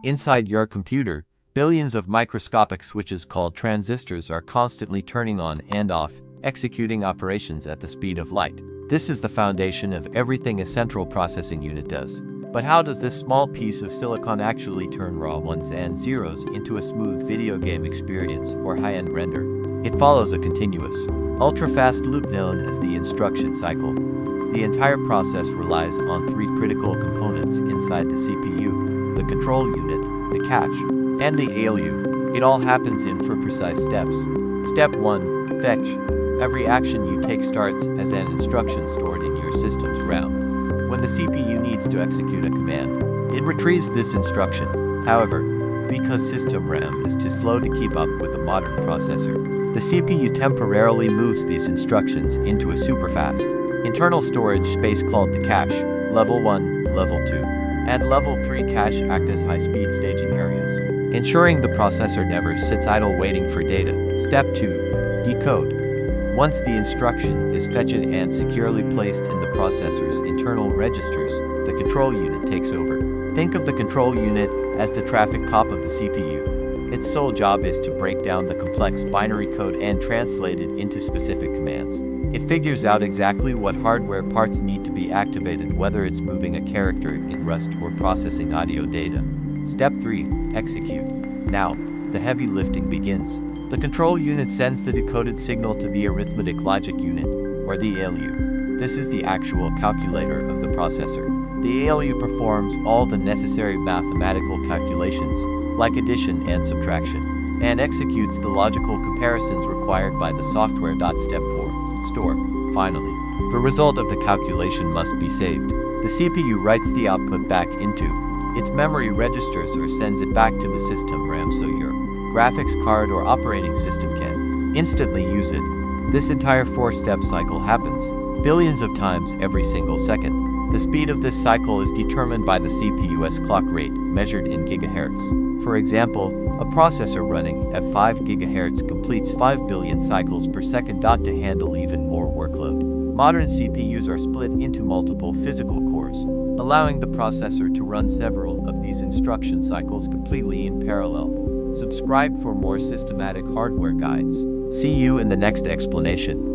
Inside your computer, billions of microscopic switches called transistors are constantly turning on and off, executing operations at the speed of light. This is the foundation of everything a central processing unit does. But how does this small piece of silicon actually turn raw ones and zeros into a smooth video game experience or high-end render? It follows a continuous, ultra-fast loop known as the instruction cycle. The entire process relies on three critical components inside the CPU: the control unit, the cache, and the ALU. It all happens in four precise steps. Step 1. Fetch. Every action you take starts as an instruction stored in your system's RAM. When the CPU needs to execute a command, it retrieves this instruction. However, because system RAM is too slow to keep up with a modern processor, the CPU temporarily moves these instructions into a superfast internal storage space called the cache. Level 1, Level 2, and Level 3 cache act as high-speed staging areas, ensuring the processor never sits idle waiting for data. Step 2. Decode. Once the instruction is fetched and securely placed in the processor's internal registers, the control unit takes over. Think of the control unit as the traffic cop of the CPU. Its sole job is to break down the complex binary code and translate it into specific commands. It figures out exactly what hardware parts need to be activated, whether it's moving a character in Rust or processing audio data. Step 3. Execute. Now, the heavy lifting begins. The control unit sends the decoded signal to the arithmetic logic unit, or the ALU. This is the actual calculator of the processor. The ALU performs all the necessary mathematical calculations, like addition and subtraction, and executes the logical comparisons required by the software. Step 4. Store. Finally, the result of the calculation must be saved. The CPU writes the output back into its memory registers or sends it back to the system RAM so your graphics card or operating system can instantly use it. This entire four-step cycle happens billions of times every single second. The speed of this cycle is determined by the CPU's clock rate, measured in gigahertz. For example, a processor running at 5 GHz completes 5 billion cycles per second. To handle even more workload, modern CPUs are split into multiple physical cores, allowing the processor to run several of these instruction cycles completely in parallel. Subscribe for more systematic hardware guides. See you in the next explanation.